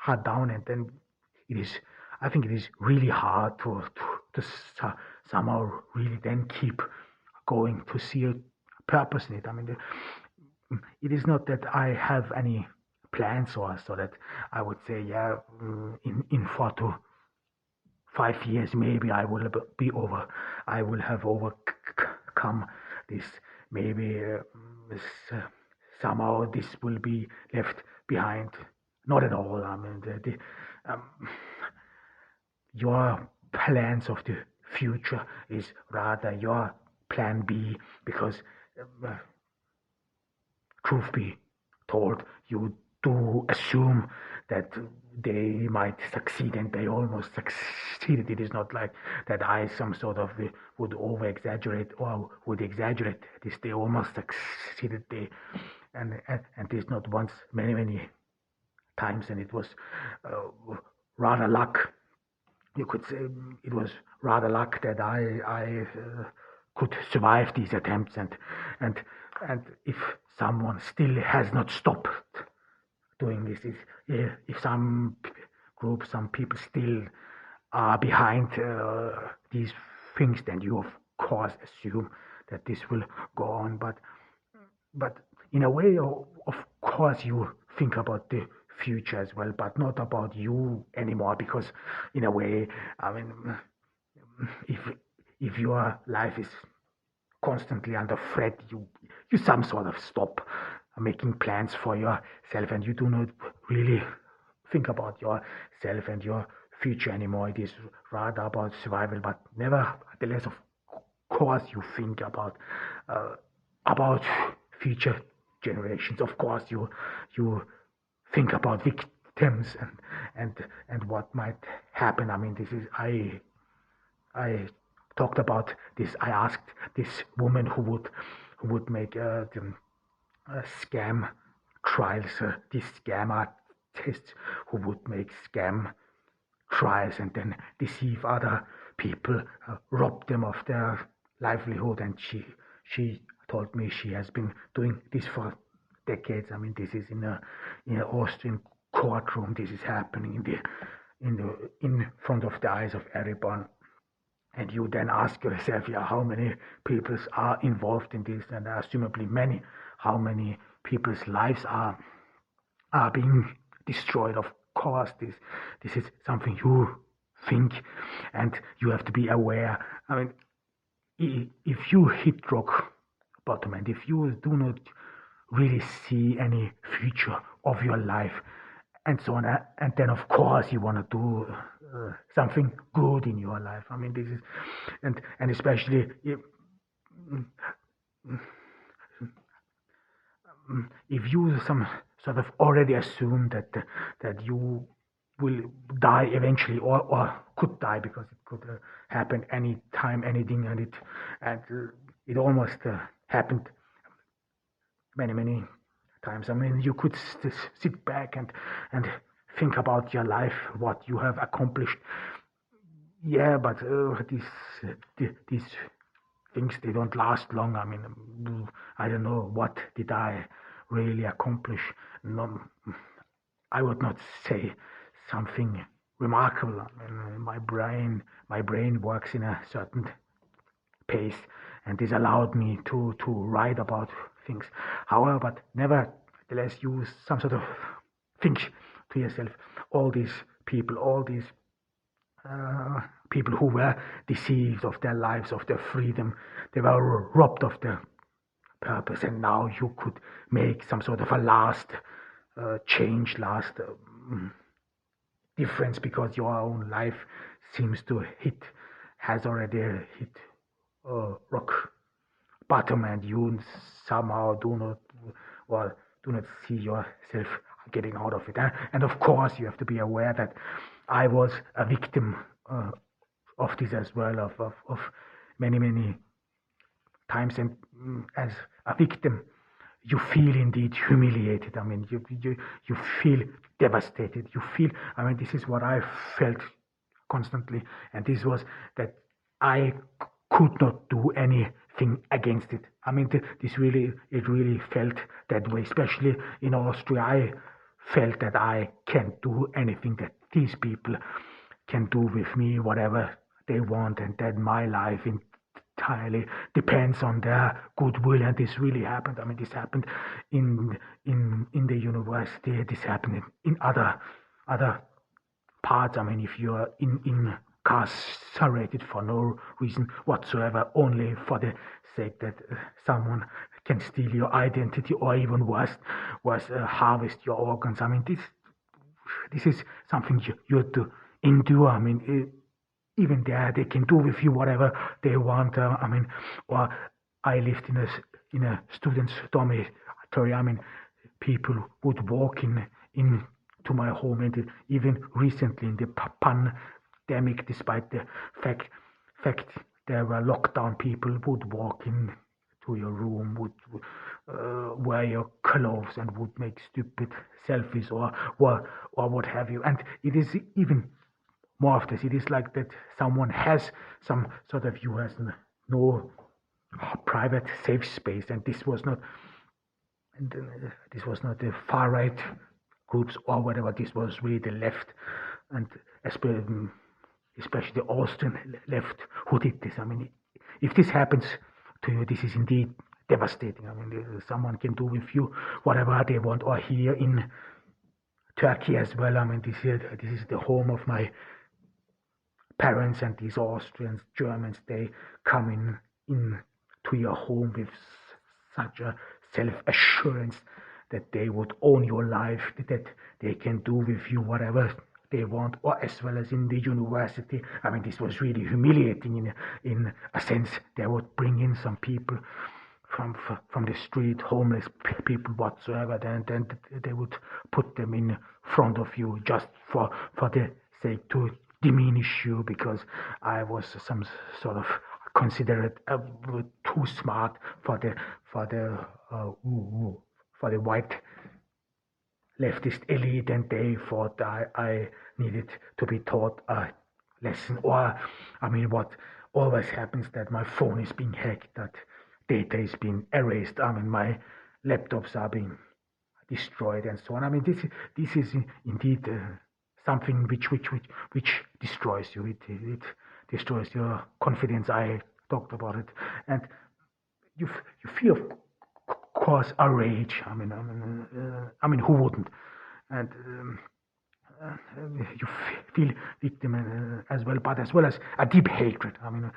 hard down, and then it is. I think it is really hard to somehow really then keep going to see a purpose in it. I mean, it is not that I have any plans or so that I would say, yeah, in 4 to 5 years maybe I will be over. I will have overcome this. Maybe this, somehow this will be left behind. Not at all. I mean, um, your plans of the future is rather your plan B because uh, truth be told, you do assume that they might succeed and they almost succeeded. It is not like that I some sort of would over exaggerate or would exaggerate this. They almost succeeded. And this not once, many times, and it was rather luck. You could say it was rather luck that I could survive these attempts, and and if someone still has not stopped doing this, if some groups, some people still are behind these things, then you of course assume that this will go on. But in a way, of course, you think about the future as well, but not about you anymore, because in a way, I mean, if if your life is constantly under threat, you some sort of stop making plans for yourself, and you do not really think about yourself and your future anymore. It is rather about survival, but nevertheless, of course, you think uh, about future generations. Of course, you think about victims and what might happen. I mean, this is I talked about this. I asked this woman who would make the scam trials, these scam artists who would make scam trials and then deceive other people, rob them of their livelihood. And she told me she has been doing this for decades. I mean, this is in an Austrian courtroom. This is happening in front of the eyes of everyone. And you then ask yourself, yeah, how many people are involved in this, and assumably many. How many people's lives are being destroyed? Of course, this is something you think, and you have to be aware. I mean, if you hit rock bottom, and if you do not really see any future of your life, and so on, and then of course you want to do something good in your life. I mean, this is, and especially if you some sort of already assume that you will die eventually, or could die, because it could happen any time, anything, and it almost happened many times. I mean, you could sit back and think about your life, what you have accomplished. Yeah, but these things, they don't last long. I mean, I don't know what did I really accomplish. No, I would not say something remarkable. I mean, my brain works in a certain pace, and this allowed me to write about things. However, but nevertheless, you some sort of think to yourself, all these people, all these uh, people who were deceived of their lives, of their freedom, they were robbed of their purpose, and now you could make some sort of a last change, last difference, because your own life seems to has already hit rock bottom, and you somehow do not, well, do not see yourself getting out of it. And of course, you have to be aware that I was a victim of this as well, of many times. And as a victim, you feel indeed humiliated. I mean, you feel devastated. You feel, I mean, this is what I felt constantly, and this was that I could not do anything against it. I mean, this really, it really felt that way, especially in Austria. I felt that I can't do anything, that these people can do with me whatever they want, and that my life entirely depends on their goodwill. And this really happened. I mean, this happened in in the university. This happened in other parts. I mean, if you are incarcerated for no reason whatsoever, only for the sake that someone can steal your identity, or even worse, harvest your organs. I mean, this is something you have to endure. I mean, even there they can do with you whatever they want. I mean, or I lived in a student's dormitory. I mean, people would walk in to my home, and even recently in the pandemic, despite the fact there were lockdown, people would walk in to your room, would wear your clothes, and would make stupid selfies, or what have you. And it is even more of this. It is like that someone has some sort of, you has no private safe space, and this was not the far right groups or whatever. This was really the left, and especially the Austrian left who did this. I mean, if this happens to you, this is indeed devastating. I mean, someone can do with you whatever they want. Or here in Turkey as well. I mean, this is the home of my parents, and these Austrians, Germans, they come in to your home with such a self-assurance that they would own your life, that they can do with you whatever they want. Or as well as in the university. I mean, this was really humiliating in a sense. They would bring in some people from the street, homeless people whatsoever, then they would put them in front of you just for the sake to diminish you, because I was some sort of considered too smart for the white leftist elite, and they thought I needed to be taught a lesson. Or, I mean, what always happens, that my phone is being hacked, that data is being erased. I mean, my laptops are being destroyed, and so on. I mean, this is indeed something which destroys you. It destroys your confidence. I talked about it, and you feel, of course, a rage. I mean, who wouldn't? And you feel victim as well, but as well as a deep hatred. I mean,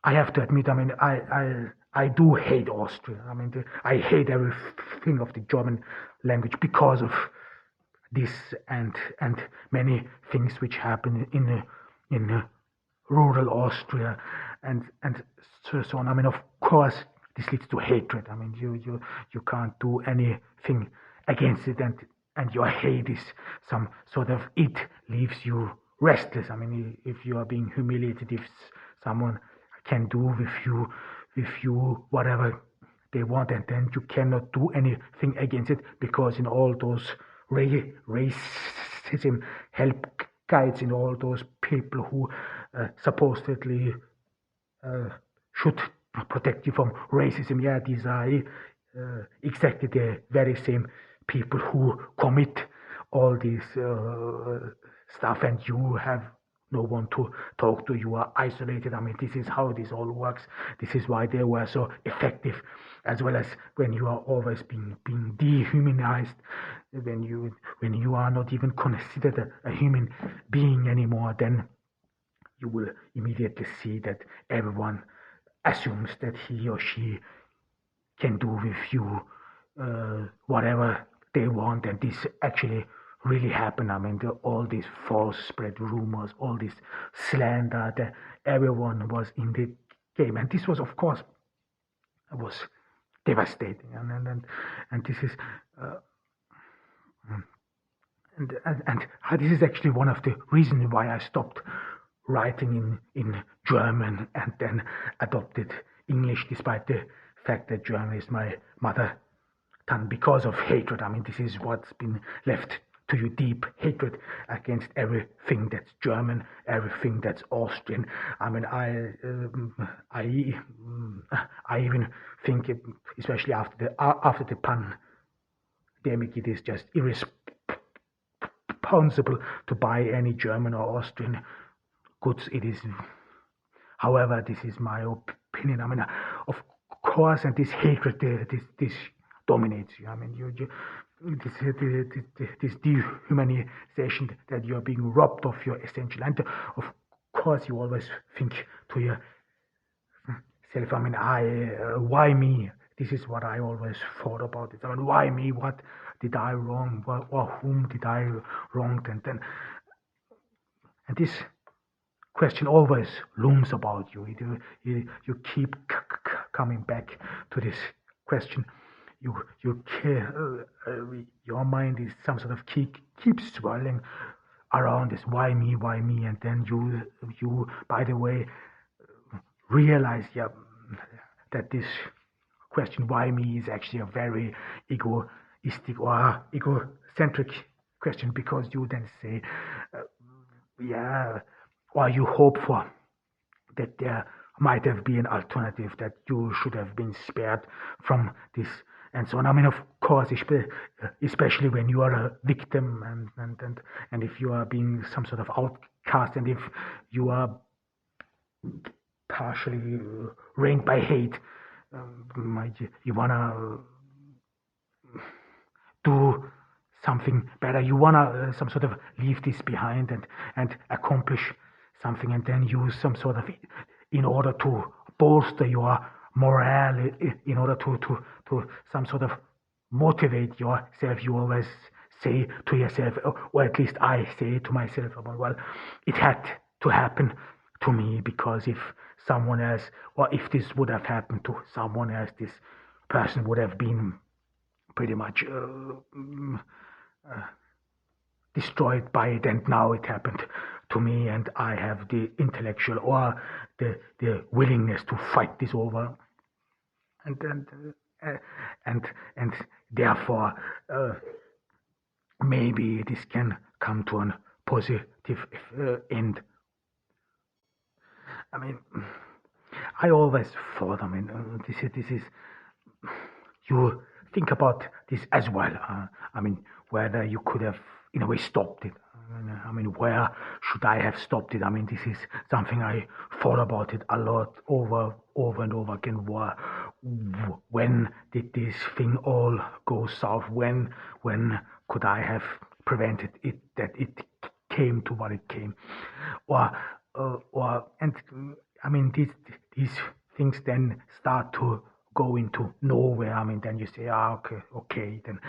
I have to admit. I mean, I do hate Austria. I mean, I hate everything of the German language because of this and many things which happen in rural Austria, and so on. I mean, of course, this leads to hatred. I mean, you can't do anything against it, and your hate is some sort of, it leaves you restless. I mean, if you are being humiliated, if someone can do with you whatever they want, and then you cannot do anything against it, because in all those racism help guides, in all those people who supposedly should protect you from racism, yeah, these are exactly the very same people who commit all this stuff, and you have no one to talk to. You are isolated. I mean, this is how this all works. This is why they were so effective, as well as when you are always being dehumanized, when you are not even considered a human being anymore, then you will immediately see that everyone assumes that he or she can do with you whatever they want, and this actually really happened. I mean, all these false spread rumors, all this slander, that everyone was in the game, and this was, of course, was devastating, and this is. And this is actually one of the reasons why I stopped writing in German and then adopted English, despite the fact that German is my mother tongue, because of hatred. I mean, this is what's been left to you, deep hatred against everything that's German, everything that's Austrian. I mean, I even think, especially after the epidemic. It is just irresponsible to buy any German or Austrian goods. It is, however, this is my opinion. I mean, of course, and this hatred, this dominates you. I mean, this dehumanization that you are being robbed of your essential, and of course, you always think to yourself, I mean, why me? This is what I always thought about it. I mean, why me? What did I wrong? Or whom did I wrong? And this question always looms about you. You keep coming back to this question. Your mind is some sort of keeps swirling around this why me, and then you by the way realize that this question why me is actually a very egoistic or egocentric question, because you then say or you hope for that there might have been an alternative, that you should have been spared from this and so on. I mean, of course, especially when you are a victim and if you are being some sort of outcast, and if you are partially reigned by hate, you wanna do something better. You wanna some sort of leave this behind and accomplish something, and then use some sort of, in order to bolster your morale, in order to some sort of motivate yourself. You always say to yourself, or at least I say to myself, well, it had to happen to me, because if someone else, or if this would have happened to someone else, this person would have been pretty much destroyed by it, and now it happened to me, and I have the intellectual or the willingness to fight this over, and therefore maybe this can come to a positive end. I mean, I always thought, I mean, this is, you think about this as well. I mean, whether you could have, in a way, stopped it. I mean, where should I have stopped it? I mean, this is something I thought about it a lot, over and over again. When did this thing all go south? When could I have prevented it, that it came to what it came? And I mean, these things then start to go into nowhere. I mean, then you say, okay, then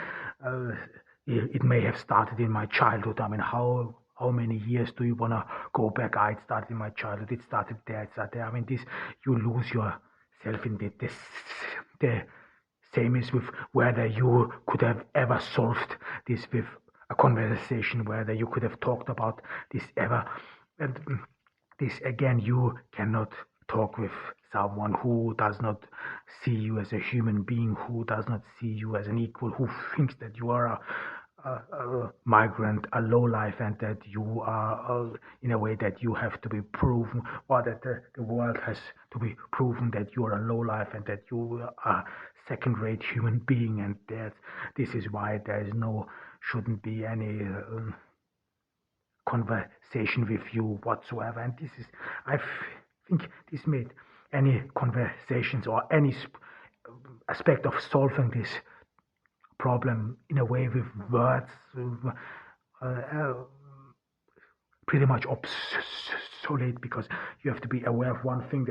it may have started in my childhood. I mean, how many years do you want to go back? It started in my childhood. It started there. I mean, this, you lose yourself in the same is with whether you could have ever solved this with a conversation, whether you could have talked about this ever. And this again, you cannot talk with someone who does not see you as a human being, who does not see you as an equal, who thinks that you are a migrant, a lowlife, and that you are in a way that you have to be proven, or that the world has to be proven that you are a lowlife and that you are a second-rate human being, and that this is why shouldn't be any conversation with you whatsoever. And this is, I think, this made any conversations or any aspect of solving this problem in a way with words pretty much obsolete, because you have to be aware of one thing,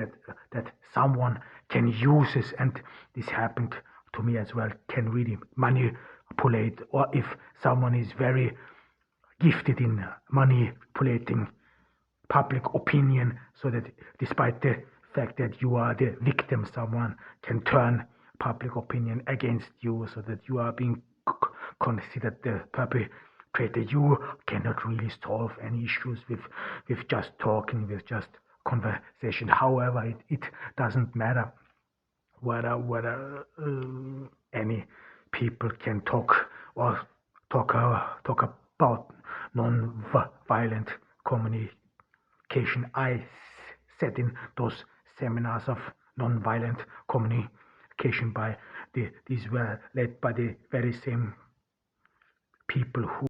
that someone can use this, and this happened to me as well, can really manipulate, or if someone is very gifted in manipulating public opinion, so that despite the fact that you are the victim, someone can turn public opinion against you, so that you are being considered the perpetrator. You cannot really solve any issues with just talking, with just conversation. However, it doesn't matter whether any people can talk about non-violent communication. I sat in those seminars of non-violent communication these were led by the very same people who